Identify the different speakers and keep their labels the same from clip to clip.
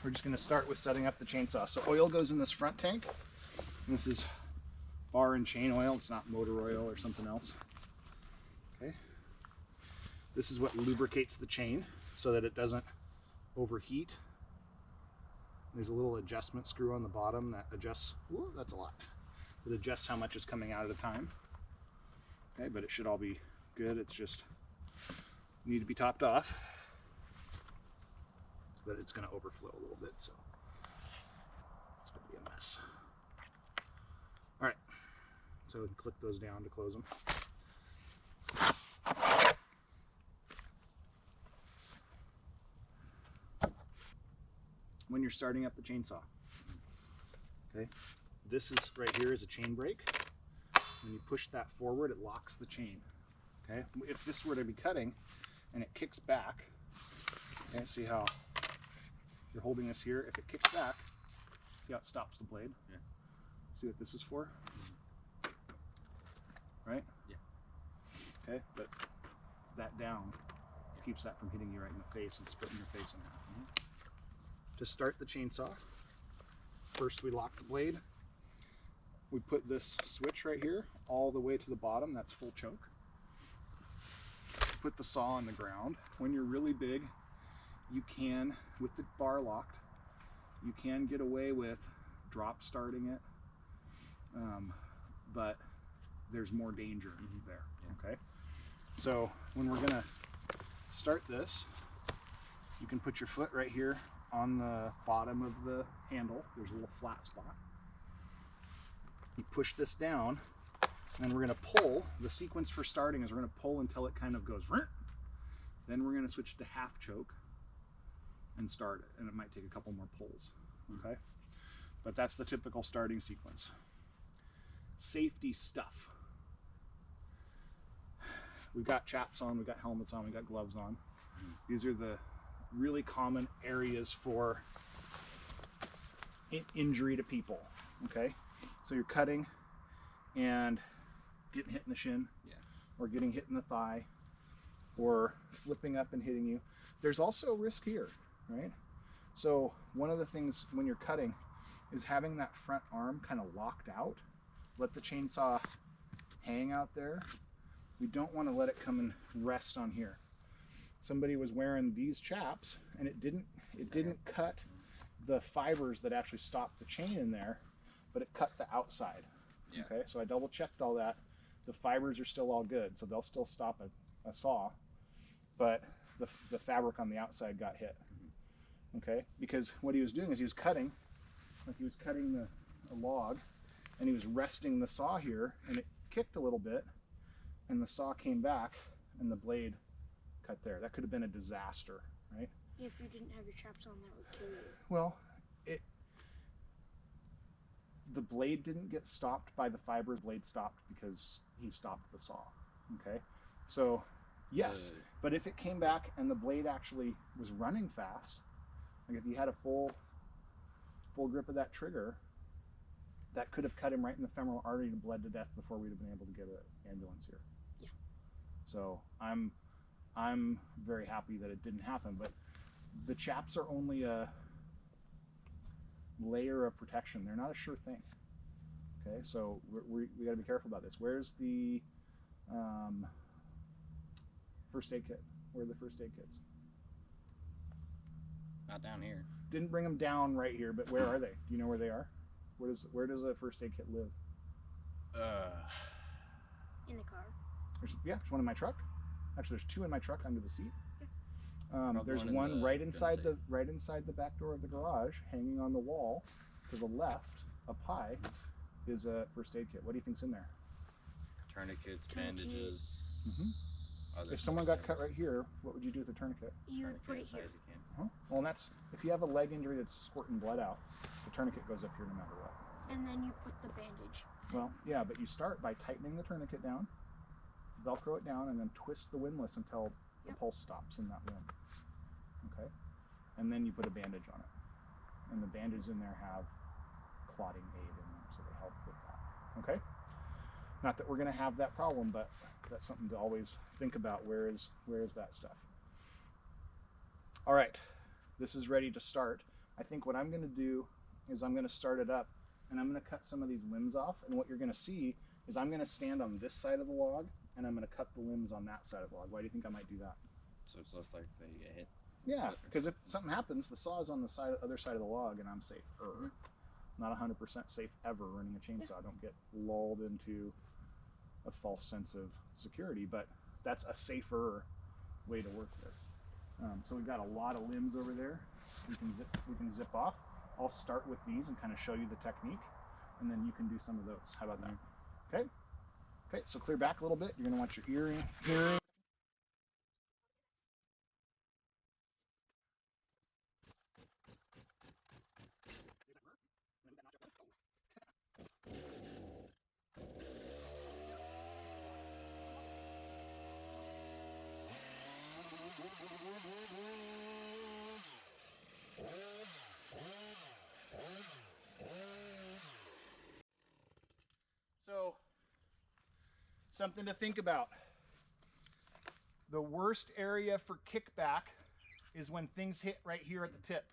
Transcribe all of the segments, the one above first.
Speaker 1: we're just going to start with setting up the chainsaw. So oil goes in this front tank. And this is bar and chain oil. It's not motor oil or something else. Okay. This is what lubricates the chain so that it doesn't overheat. There's a little adjustment screw on the bottom that adjusts, whoa, that's a lot. It adjusts how much is coming out at a time. Okay, but it should all be good. It's just need to be topped off. But it's going to overflow a little bit, so it's going to be a mess. All right, so we can click those down to close them. When you're starting up the chainsaw, okay, this is right here is a chain brake. When you push that forward, it locks the chain. Okay, if this were to be cutting and it kicks back, okay, see how you're holding this here. If it kicks back, see how it stops the blade? Yeah. See what this is for? Right? Yeah. Okay, but that down keeps that from hitting you right in the face and splitting your face in half. To start the chainsaw, first we lock the blade. We put this switch right here all the way to the bottom. That's full choke. Put the saw on the ground. When you're really big, you can, with the bar locked, you can get away with drop starting it, but there's more danger there. Okay, so when we're gonna start this, you can put your foot right here on the bottom of the handle. There's a little flat spot. You push this down, and we're going to pull. The sequence for starting is we're going to pull until it kind of goes. Then we're going to switch to half choke and start it, and it might take a couple more pulls. Okay, but that's the typical starting sequence. Safety stuff. We've got chaps on, we've got helmets on, we've got gloves on. These are the really common areas for injury to people. Okay, so you're cutting and getting hit in the shin, or getting hit in the thigh, or flipping up and hitting you. There's also risk here, right? So one of the things when you're cutting is having that front arm kind of locked out. Let the chainsaw hang out there. We don't want to let it come and rest on here. Somebody was wearing these chaps and it didn't cut the fibers that actually stopped the chain in there, but it cut the outside. Okay, so I double checked all that. The fibers are still all good, so they'll still stop a saw, but the fabric on the outside got hit. Okay, because what he was doing is he was cutting, like he was cutting a log, and he was resting the saw here, and it kicked a little bit, and the saw came back, and the blade cut there. That could have been a disaster, right?
Speaker 2: If you didn't have your chaps on, that would kill you.
Speaker 1: Well, the blade didn't get stopped by the fibers. Blade stopped because he stopped the saw. Okay, so yes, but if it came back and the blade actually was running fast, like if he had a full grip of that trigger, that could have cut him right in the femoral artery and bled to death before we'd have been able to get an ambulance here.
Speaker 2: Yeah.
Speaker 1: So I'm very happy that it didn't happen, but the chaps are only a layer of protection. They're not a sure thing. Okay, so we got to be careful about this. Where's the first aid kit? Where are the first aid kits?
Speaker 3: Not down here.
Speaker 1: Didn't bring them down right here, but where are they? Do you know where they are? Where does a first aid kit live?
Speaker 2: In the car.
Speaker 1: There's one in my truck. Actually, there's two in my truck under the seat. There's
Speaker 3: one
Speaker 1: one right inside the back door of the garage, hanging on the wall to the left, up high, is a first aid kit. What do you think's in there?
Speaker 3: Tourniquets, bandages.
Speaker 1: If someone got cut right here, what would you do with the tourniquet?
Speaker 2: You would put it here.
Speaker 1: Well, and that's if you have a leg injury that's squirting blood out, the tourniquet goes up here no matter what.
Speaker 2: And then you put the bandage.
Speaker 1: Well, yeah, but you start by tightening the tourniquet down, Velcro it down, and then twist the windlass until the pulse stops in that wind. Okay? And then you put a bandage on it. And the bandages in there have clotting aid in them, so they help with that. Okay? Not that we're going to have that problem, but that's something to always think about. Where is that stuff? All right, this is ready to start. I think what I'm going to do is I'm going to start it up and I'm going to cut some of these limbs off, and what you're going to see is I'm going to stand on this side of the log and I'm going to cut the limbs on that side of the log. Why do you think I might do that?
Speaker 3: So it's less likely that you get hit.
Speaker 1: Yeah, because if something happens, the saw is on the other side of the log and I'm safe. Not 100% safe ever running a chainsaw. Don't get lulled into a false sense of security, but that's a safer way to work this. So we've got a lot of limbs over there. We can zip off. I'll start with these and kind of show you the technique, and then you can do some of those. How about that? Okay. Okay. So clear back a little bit. You're going to want your earring. So, something to think about. The worst area for kickback is when things hit right here at the tip.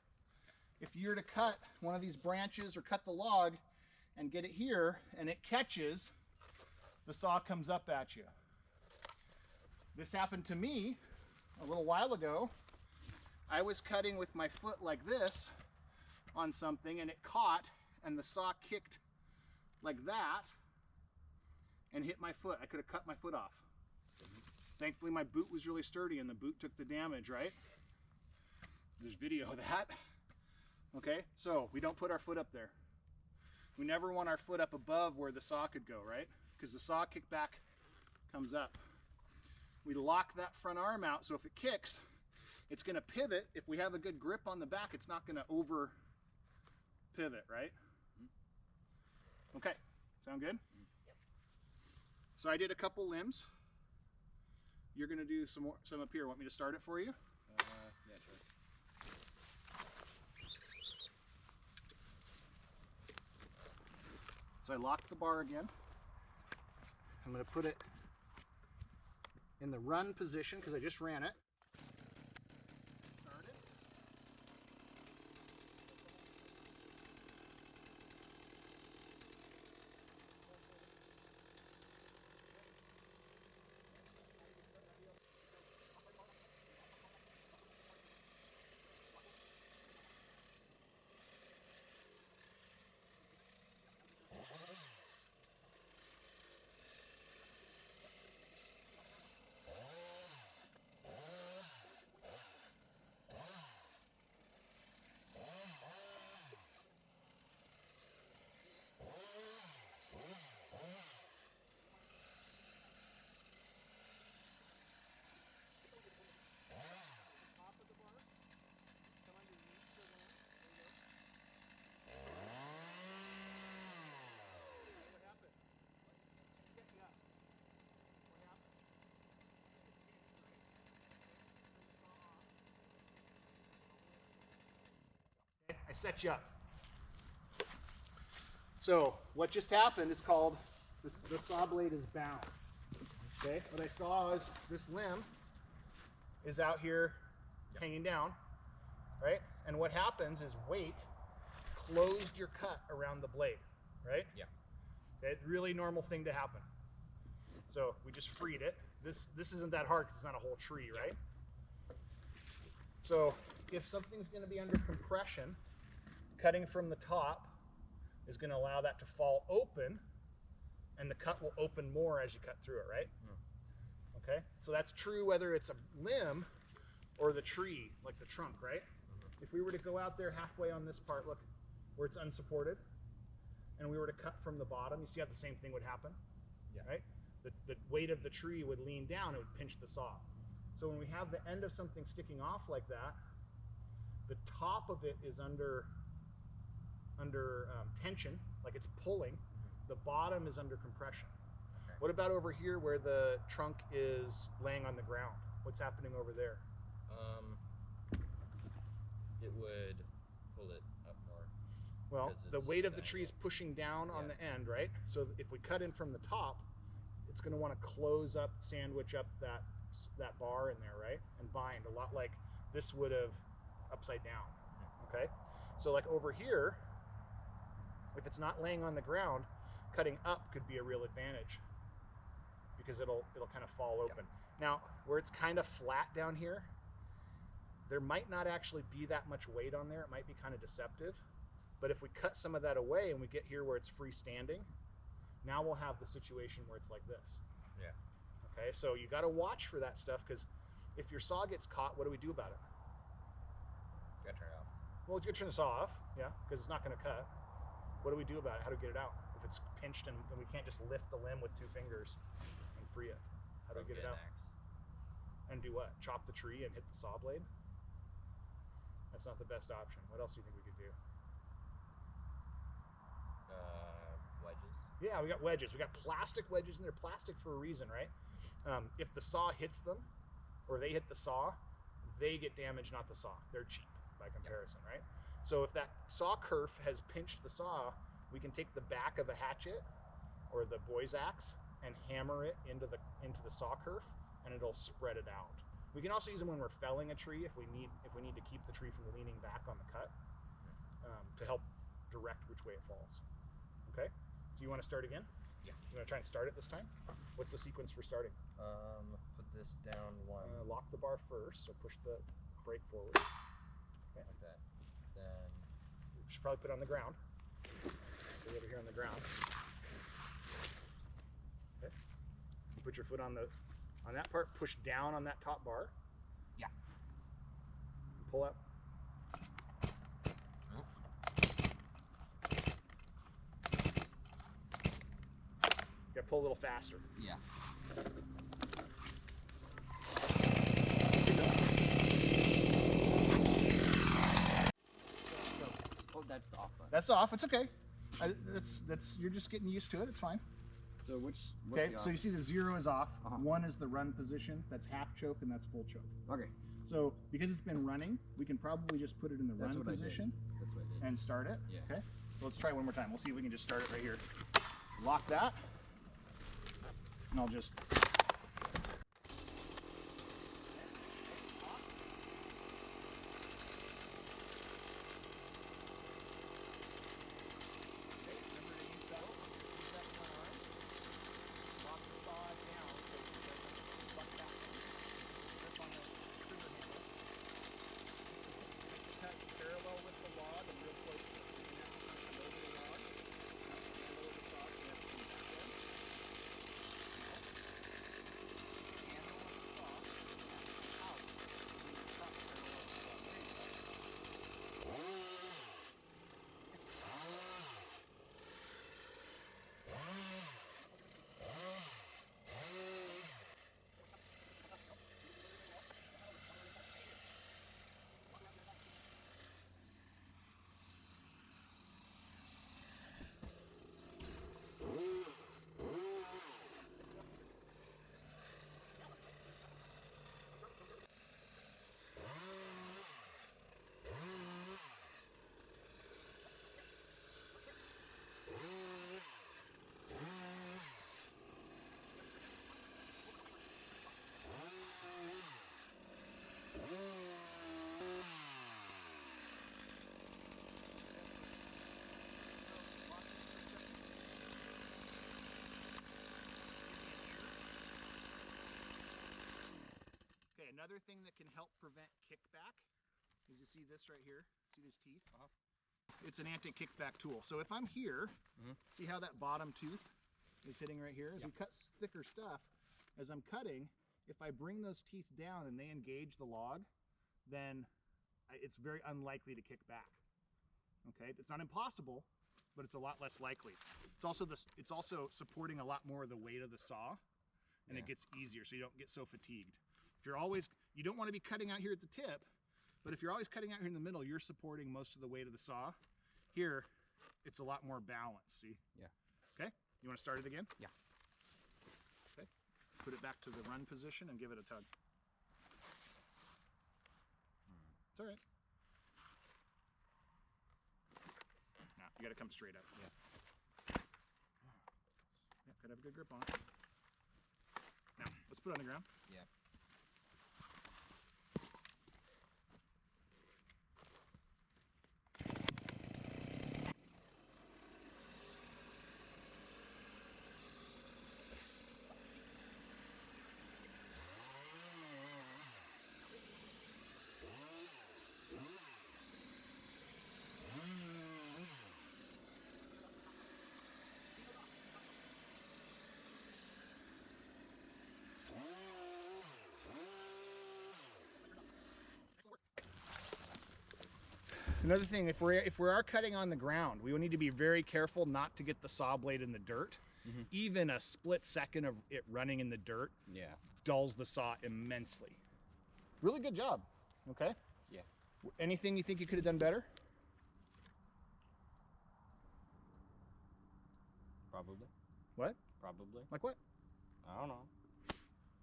Speaker 1: If you're to cut one of these branches or cut the log and get it here and it catches, the saw comes up at you. This happened to me a little while ago. I was cutting with my foot like this on something and it caught and the saw kicked like that and hit my foot. I could have cut my foot off. Thankfully my boot was really sturdy and the boot took the damage, right? There's video of that. Okay, so we don't put our foot up there. We never want our foot up above where the saw could go, right? Because the saw kickback comes up. We lock that front arm out, so if it kicks, it's going to pivot. If we have a good grip on the back, it's not going to over pivot, right? Okay, sound good?
Speaker 2: Yep.
Speaker 1: So I did a couple limbs. You're going to do some up here. Want me to start it for you?
Speaker 3: Yeah, sure.
Speaker 1: So I locked the bar again. I'm going to put it in the run position because I just ran it. Start it. I set you up. So what just happened is called, the saw blade is bound. Okay, what I saw is this limb is out here hanging down, right? And what happens is weight closed your cut around the blade, right?
Speaker 3: Yeah.
Speaker 1: Okay, really normal thing to happen. So we just freed it. This isn't that hard because it's not a whole tree, right? So if something's going to be under compression, cutting from the top is going to allow that to fall open, and the cut will open more as you cut through it, right? Okay, so that's true whether it's a limb or the tree, like the trunk, right? If we were to go out there halfway on this part, look, where it's unsupported, and we were to cut from the bottom, you see how the same thing would happen?
Speaker 3: Yeah.
Speaker 1: Right? The weight of the tree would lean down, it would pinch the saw. So when we have the end of something sticking off like that, the top of it is under tension, like it's pulling. The bottom is under compression.
Speaker 3: Okay.
Speaker 1: What about over here where the trunk is laying on the ground? What's happening over there?
Speaker 3: It would pull it up more.
Speaker 1: Well,
Speaker 3: because
Speaker 1: the
Speaker 3: it's
Speaker 1: weight of the
Speaker 3: the
Speaker 1: tree is
Speaker 3: angle.
Speaker 1: pushing down on
Speaker 3: Yeah.
Speaker 1: the end, right? So if we cut in from the top, it's going to want to close up, sandwich up that bar in there, right? And bind a lot like this would have upside down. Okay? So like over here, if it's not laying on the ground, cutting up could be a real advantage because it'll kind of fall open. Now, where it's kind of flat down here, there might not actually be that much weight on there. It might be kind of deceptive. But if we cut some of that away and we get here where it's freestanding, now we'll have the situation where it's like this.
Speaker 3: Yeah.
Speaker 1: Okay, so you got to watch for that stuff, because if your saw gets caught, what do we do about it?
Speaker 3: Gotta turn it off.
Speaker 1: Well, you turn the saw off, yeah, because it's not going to cut. What do we do about it? How do we get it out? If it's pinched and we can't just lift the limb with 2 fingers and free it. How do we get it out? And do what? Chop the tree and hit the saw blade? That's not the best option. What else do you think we could do?
Speaker 3: Wedges.
Speaker 1: Yeah, we got wedges. We got plastic wedges, and they're plastic for a reason, right? If the saw hits them, or they hit the saw, they get damaged, not the saw. They're cheap by comparison, right? So if that saw kerf has pinched the saw, we can take the back of a hatchet or the boy's axe and hammer it into the saw kerf, and it'll spread it out. We can also use them when we're felling a tree if we need to keep the tree from leaning back on the cut, to help direct which way it falls. Okay, so you want to start again?
Speaker 3: Yeah.
Speaker 1: You want to try and start it this time? What's the sequence for starting?
Speaker 3: Put this down 1.
Speaker 1: Lock the bar first, so push the brake forward. Okay.
Speaker 3: Like that. Then
Speaker 1: You should probably put it on the ground. Put it over here on the ground. Okay. You put your foot on that part. Push down on that top bar.
Speaker 3: Yeah.
Speaker 1: Pull up. You gotta pull a little faster.
Speaker 3: yeah. Oh, that's the off button.
Speaker 1: That's off. It's okay. That's you're just getting used to it. It's fine.
Speaker 3: So what's
Speaker 1: Okay.
Speaker 3: the
Speaker 1: So you see the 0 is off.
Speaker 3: Uh-huh.
Speaker 1: 1 is the run position. That's half choke, and that's full choke.
Speaker 3: Okay.
Speaker 1: So because it's been running, we can probably just put it in the
Speaker 3: That's
Speaker 1: run
Speaker 3: what
Speaker 1: position
Speaker 3: That's what I did.
Speaker 1: and start it.
Speaker 3: Yeah.
Speaker 1: Okay. So let's try it one more time. We'll see if we can just start it right here. Lock that, and I'll just. Parallel with the log and real close to the tree. Now come over the log. Lower the saw so you have to come back in. Handle on the saw. Out. Cut parallel with the log. There you go. Okay, another thing that can help prevent kickback is you see this right here. See these teeth? It's an anti-kickback tool. So if I'm here, see how that bottom tooth is hitting right here? As we cut thicker stuff, as I'm cutting, if I bring those teeth down and they engage the log, then it's very unlikely to kick back. Okay, it's not impossible, but it's a lot less likely. It's also supporting a lot more of the weight of the saw, and it gets easier, so you don't get so fatigued. If you're always, you don't want to be cutting out here at the tip, but if you're always cutting out here in the middle, you're supporting most of the weight of the saw. Here, it's a lot more balanced, see?
Speaker 3: Yeah.
Speaker 1: Okay, you want to start it again?
Speaker 3: Yeah.
Speaker 1: Okay, put it back to the run position and give it a tug. It's all right. Now, you got to come straight up. Yeah. Yeah, gotta have a good grip on it. Now, let's put it on the ground.
Speaker 3: Yeah.
Speaker 1: Another thing, if we are cutting on the ground, we will need to be very careful not to get the saw blade in the dirt. Even a split second of it running in the dirt dulls the saw immensely. Really good job. Okay.
Speaker 3: Yeah.
Speaker 1: Anything you think you could have done better?
Speaker 3: Probably.
Speaker 1: What?
Speaker 3: Probably.
Speaker 1: Like what?
Speaker 3: I don't know.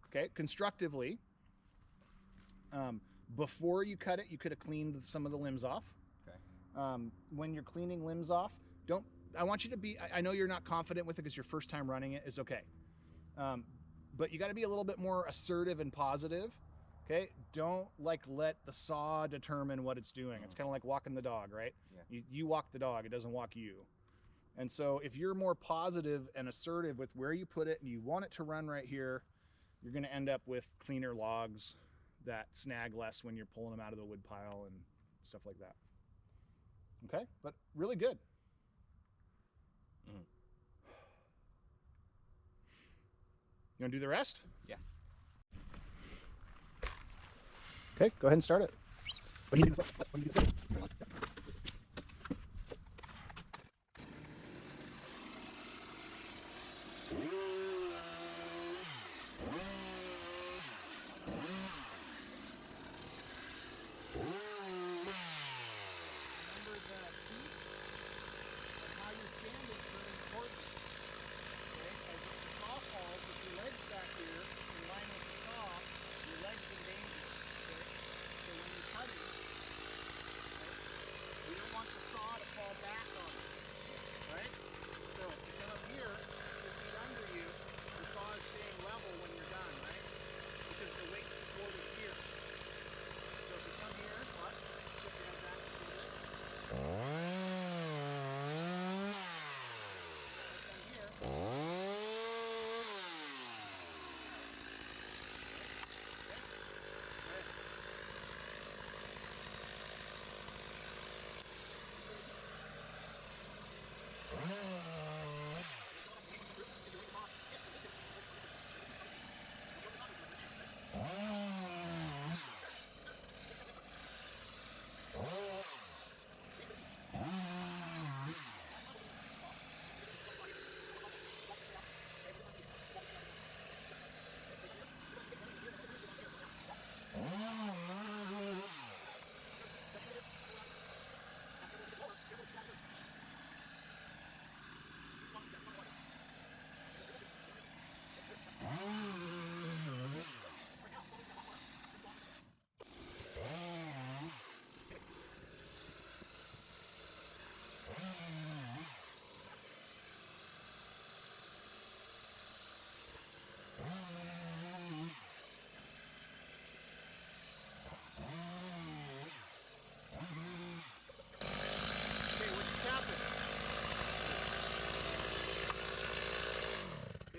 Speaker 1: Okay, constructively, before you cut it, you could have cleaned some of the limbs off.
Speaker 3: Okay.
Speaker 1: When you're cleaning limbs off, I want you to be, I know you're not confident with it because your first time running it is okay. But you got to be a little bit more assertive and positive. Okay, don't let the saw determine what it's doing. It's kind of like walking the dog, right?
Speaker 3: Yeah.
Speaker 1: You walk the dog, it doesn't walk you. And so if you're more positive and assertive with where you put it and you want it to run right here, you're going to end up with cleaner logs that snag less when you're pulling them out of the wood pile and stuff like that. Okay, but really good. You want to do the rest?
Speaker 3: Yeah.
Speaker 1: Okay, go ahead and start it. What do you do?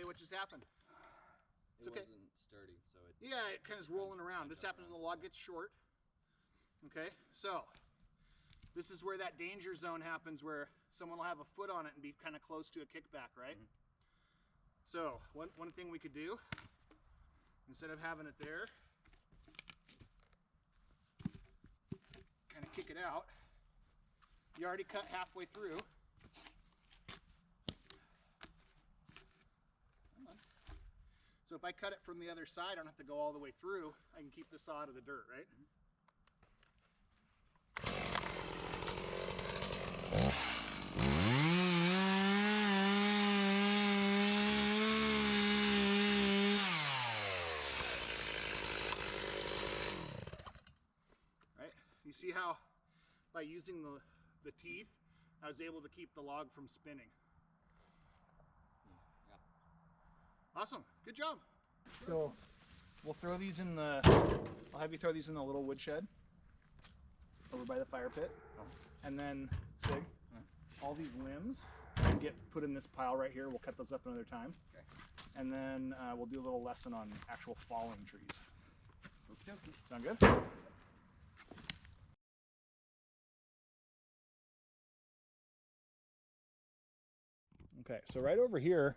Speaker 1: What just happened?
Speaker 3: It wasn't sturdy, so it...
Speaker 1: Yeah, it kind of is rolling around. This happens when the log gets short. Okay, so this is where that danger zone happens, where someone will have a foot on it and be kind of close to a kickback, right? So one thing we could do, instead of having it there, kind of kick it out. You already cut halfway through. So if I cut it from the other side, I don't have to go all the way through. I can keep the saw out of the dirt, right? Right? You see how by using the teeth, I was able to keep the log from spinning. Awesome, good job. So we'll throw these in I'll have you throw these in the little woodshed over by the fire pit. And then, Sig, all these limbs get put in this pile right here. We'll cut those up another time.
Speaker 3: Okay.
Speaker 1: And then we'll do a little lesson on actual falling trees.
Speaker 3: Okay.
Speaker 1: Sound good? Okay, so right over here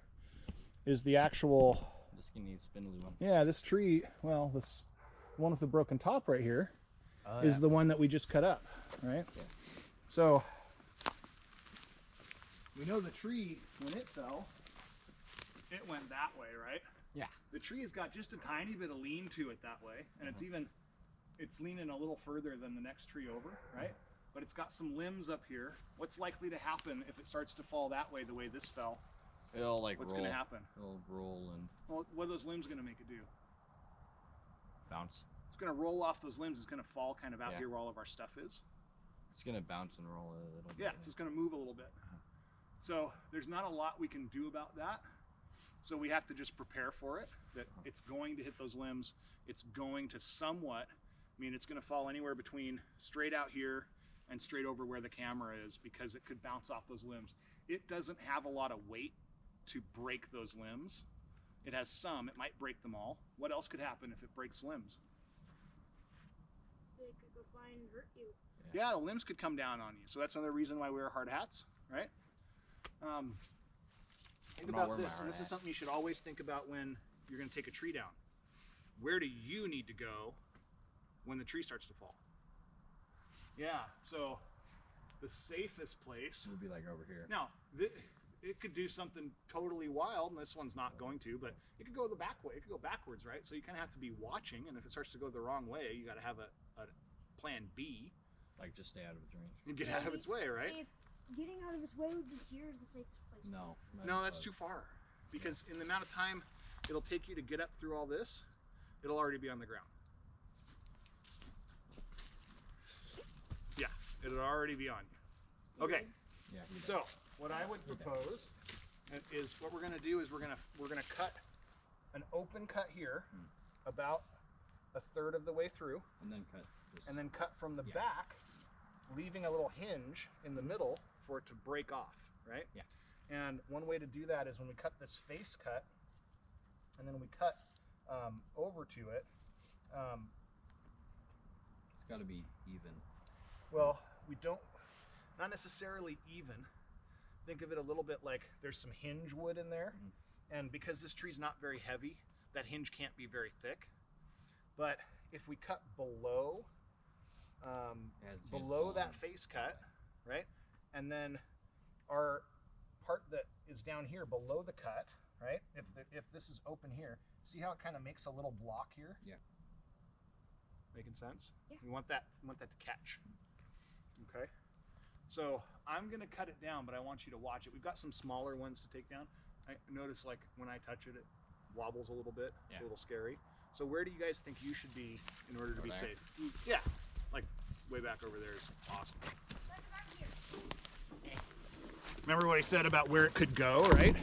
Speaker 1: is the actual...
Speaker 3: This can need spindly one.
Speaker 1: Yeah, this tree, well, this one with the broken top right here is the one that we just cut up, right?
Speaker 3: Yeah.
Speaker 1: So we know the tree, when it fell, it went that way, right?
Speaker 3: Yeah.
Speaker 1: The tree's got just a tiny bit of lean to it that way, and it's leaning a little further than the next tree over, right? But it's got some limbs up here. What's likely to happen if it starts to fall that way, the way this fell?
Speaker 3: It'll like
Speaker 1: What's
Speaker 3: roll.
Speaker 1: going to happen?
Speaker 3: It'll roll and
Speaker 1: Well, what are those limbs going to make it do?
Speaker 3: bounce.
Speaker 1: It's going to roll off those limbs. It's going to fall kind of out
Speaker 3: Yeah.
Speaker 1: here where all of our stuff is.
Speaker 3: It's gonna bounce and roll a little bit.
Speaker 1: Yeah, so it's going to move a little bit. So there's not a lot we can do about that. So we have to just prepare for it, that it's going to hit those limbs. It's going to somewhat, I mean, it's going to fall anywhere between straight out here and straight over where the camera is, because it could bounce off those limbs. It doesn't have a lot of weight to break those limbs. It has some, it might break them all. What else could happen if it breaks limbs?
Speaker 2: They could go fly and hurt you.
Speaker 1: Yeah, the limbs could come down on you. So that's another reason why we wear hard hats, right? Think
Speaker 3: I'm not
Speaker 1: about
Speaker 3: wearing my
Speaker 1: this,
Speaker 3: hard
Speaker 1: and this is
Speaker 3: hat.
Speaker 1: something you should always think about when you're going to take a tree down. Where do you need to go when the tree starts to fall? Yeah, so the safest place.
Speaker 3: It'll be like over here.
Speaker 1: Now, it could do something totally wild, and this one's not going to, but it could go the back way. It could go backwards, right? So you kind of have to be watching, and if it starts to go the wrong way, you got to have a plan B.
Speaker 3: Like just stay out of its range.
Speaker 1: And get out of its way, right?
Speaker 2: If getting out of its way would be here is the safest place.
Speaker 3: No.
Speaker 1: No, that's too far. Because in the amount of time it'll take you to get up through all this, it'll already be on the ground. Yeah, it'll already be on you. Okay,
Speaker 3: Yeah.
Speaker 1: so what I would propose is what we're gonna do is we're gonna cut an open cut here, about a third of the way through,
Speaker 3: and then cut. This.
Speaker 1: and then cut from the
Speaker 3: Yeah.
Speaker 1: back, leaving a little hinge in the middle for it to break off, right?
Speaker 3: Yeah.
Speaker 1: And one way to do that is when we cut this face cut, and then we cut over to it.
Speaker 3: It's got to be even.
Speaker 1: Well, we don't, not necessarily even. Think of it a little bit like there's some hinge wood in there, and because this tree's not very heavy, that hinge can't be very thick. But if we cut below that face cut, right, and then our part that is down here below the cut, right, if this is open here, see how it kind of makes a little block here?
Speaker 3: Yeah.
Speaker 1: Making sense?
Speaker 2: Yeah.
Speaker 1: We want that to catch. Okay. So I'm gonna cut it down, but I want you to watch it. We've got some smaller ones to take down. I notice like when I touch it, it wobbles a little bit. It's a little scary. So where do you guys think you should be in order to be safe? Yeah, like way back over there is awesome. Remember what I said about where it could go, right?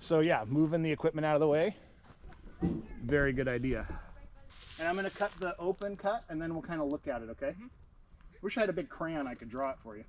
Speaker 1: So yeah, moving the equipment out of the way. Very good idea. And I'm gonna cut the open cut, and then we'll kind of look at it, okay? Wish I had a big crayon I could draw it for you.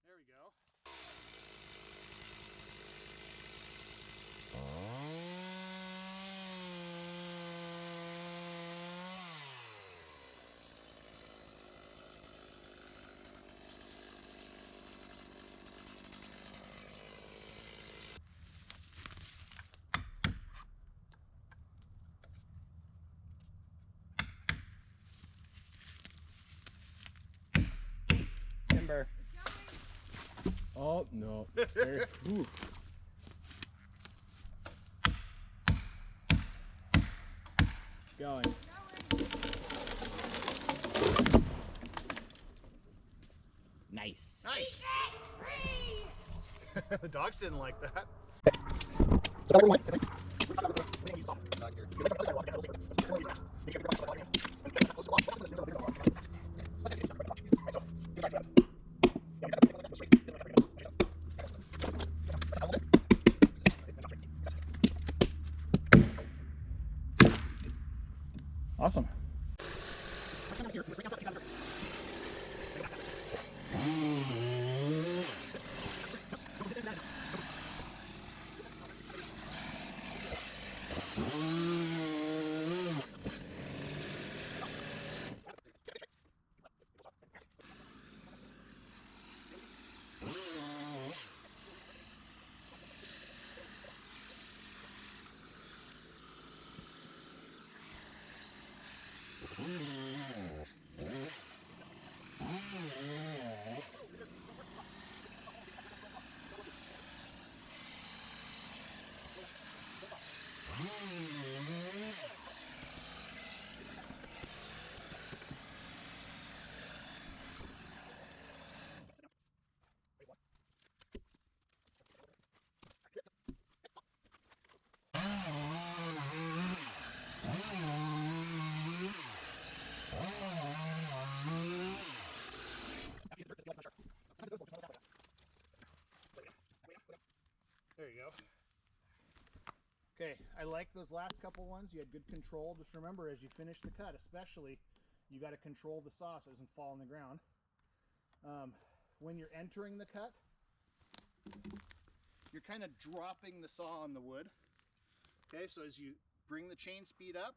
Speaker 1: There we go. Timber.
Speaker 3: Oh no.
Speaker 1: There. Ooh.
Speaker 3: Going. Nice.
Speaker 1: Nice. The dogs didn't like that. Awesome. There you go. Okay, I like those last couple ones. You had good control. Just remember, as you finish the cut, especially, you got to control the saw so it doesn't fall on the ground. When you're entering the cut, you're kind of dropping the saw on the wood. Okay, so as you bring the chain speed up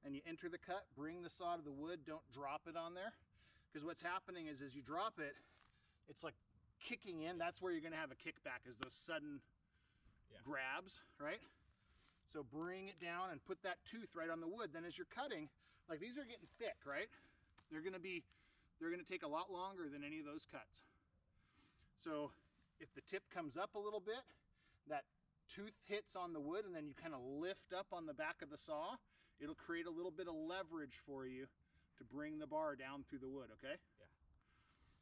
Speaker 1: and you enter the cut, bring the saw to the wood, don't drop it on there. Because what's happening is as you drop it, it's like kicking in. That's where you're going to have a kickback, is those sudden grabs, right? So bring it down and put that tooth right on the wood. Then as you're cutting, like these are getting thick, right? They're going to take a lot longer than any of those cuts. So if the tip comes up a little bit, that tooth hits on the wood and then you kind of lift up on the back of the saw, it'll create a little bit of leverage for you to bring the bar down through the wood, okay?
Speaker 3: Yeah.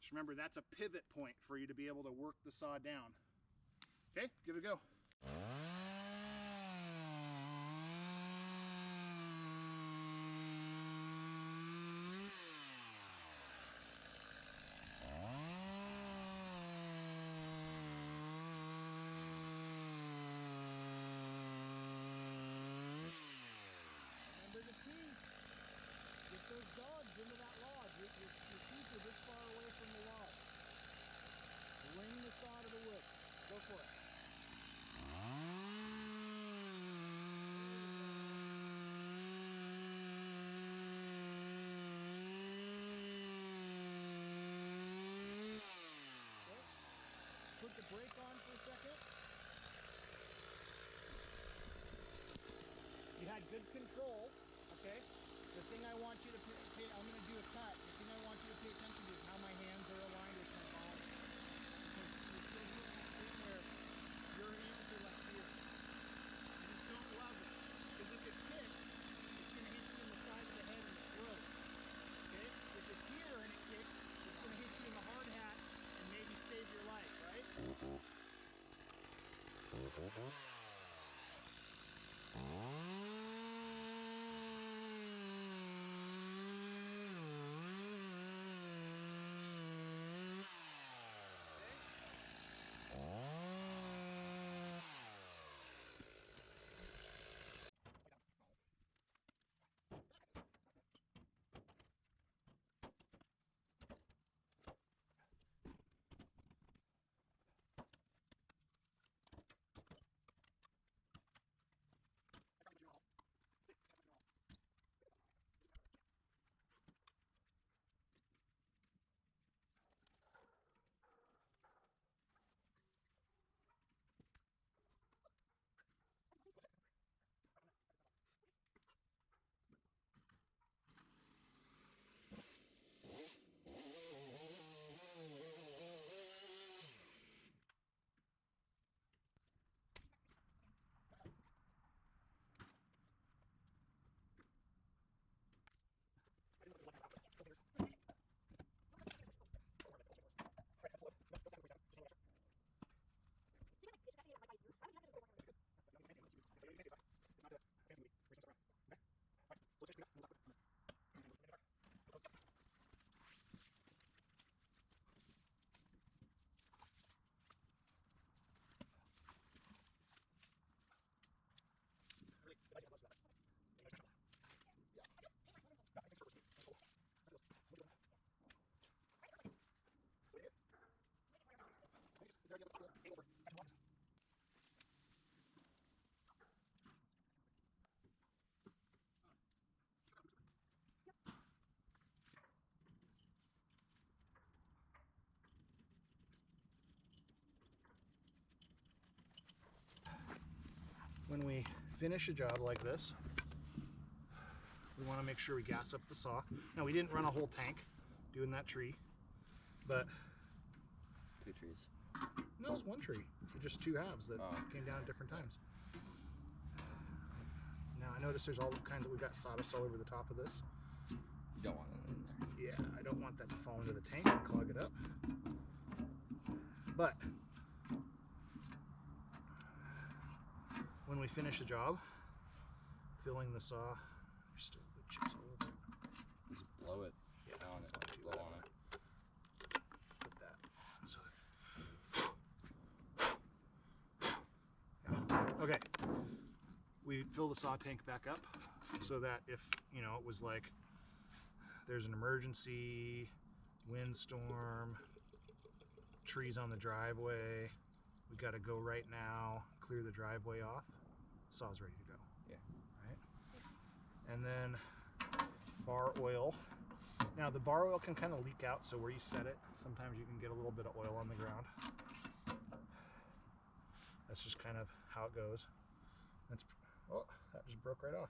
Speaker 1: Just remember, that's a pivot point for you to be able to work the saw down. Okay, give it a go. Remember the teeth. Get those dogs into that log. Your teeth are this far away from the log. Bring the saw to the wood. Go for it. Okay. Put the brake on for a second. You had good control, okay? The thing I want you to pay, I'm going to do a cut. The thing I want you to pay attention to is how my hands are aligned with my body. Because you're still doing that thing where your hands are like here. I just don't love it. Because if it kicks, it's going to hit you in the side of the head and the throat. Okay? If it's here and it kicks, it's going to hit you in the hard hat and maybe save your life, right? when we finish a job like this, we want to make sure we gas up the saw. Now, we didn't run a whole tank doing that tree, but
Speaker 3: 2 trees.
Speaker 1: no, it was one tree. Just 2 halves that came down at different times. Now, I notice there's all kinds of, we got sawdust all over the top of this.
Speaker 3: You don't want that in there.
Speaker 1: Yeah, I don't want that to fall into the tank and clog it up. But when we finish the job, filling the saw, there's still good chips all over it.
Speaker 3: Just blow it on it, like blow on it.
Speaker 1: Put that on so that, okay. We fill the saw tank back up so that if, you know, it was like there's an emergency, windstorm, trees on the driveway, we got to go right now, clear the driveway off, saw's ready to go.
Speaker 3: Yeah.
Speaker 1: Right? And then bar oil. Now the bar oil can kind of leak out, so where you set it, sometimes you can get a little bit of oil on the ground. That's just kind of how it goes. That's, oh, that just broke right off.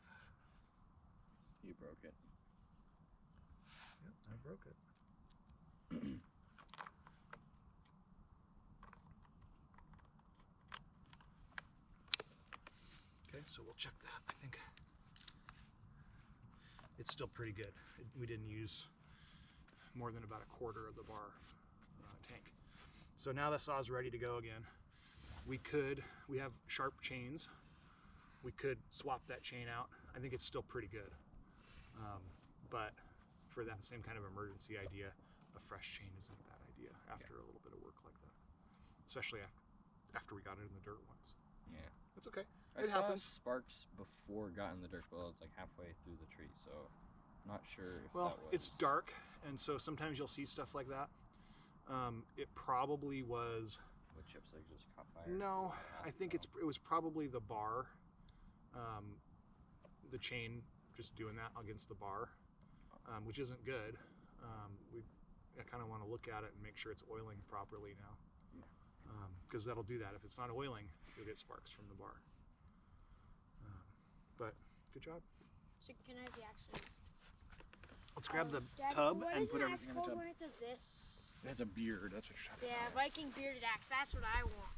Speaker 3: You broke it.
Speaker 1: Yep, I broke it. Okay, so we'll check that. I think it's still pretty good. We didn't use more than about 1/4 of the bar tank. So now the saw's ready to go again. We have sharp chains. We could swap that chain out. I think it's still pretty good. But for that same kind of emergency idea, a fresh chain isn't a bad idea after a little bit of work like that. Especially after we got it in the dirt once.
Speaker 3: Yeah.
Speaker 1: That's okay.
Speaker 3: I
Speaker 1: It
Speaker 3: saw
Speaker 1: happens.
Speaker 3: sparks before it got in the dirt, but it's like halfway through the tree, so not sure if
Speaker 1: Well,
Speaker 3: that was...
Speaker 1: it's dark, and so sometimes you'll see stuff like that. It probably was...
Speaker 3: Wood chips like just caught fire?
Speaker 1: No, I think it was probably the bar, the chain just doing that against the bar, which isn't good. I kind of want to look at it and make sure it's oiling properly now, because that'll do that. If it's not oiling, you'll get sparks from the bar. But good job.
Speaker 2: So can I have the axe? And-
Speaker 1: Let's grab the
Speaker 2: Dad,
Speaker 1: tub
Speaker 2: what
Speaker 1: and
Speaker 2: is
Speaker 1: put
Speaker 2: an axe
Speaker 1: everything in the
Speaker 2: called
Speaker 1: tub.
Speaker 2: when it does this?
Speaker 1: It has a beard. That's what you're talking
Speaker 2: Yeah, Viking bearded axe. That's what I want.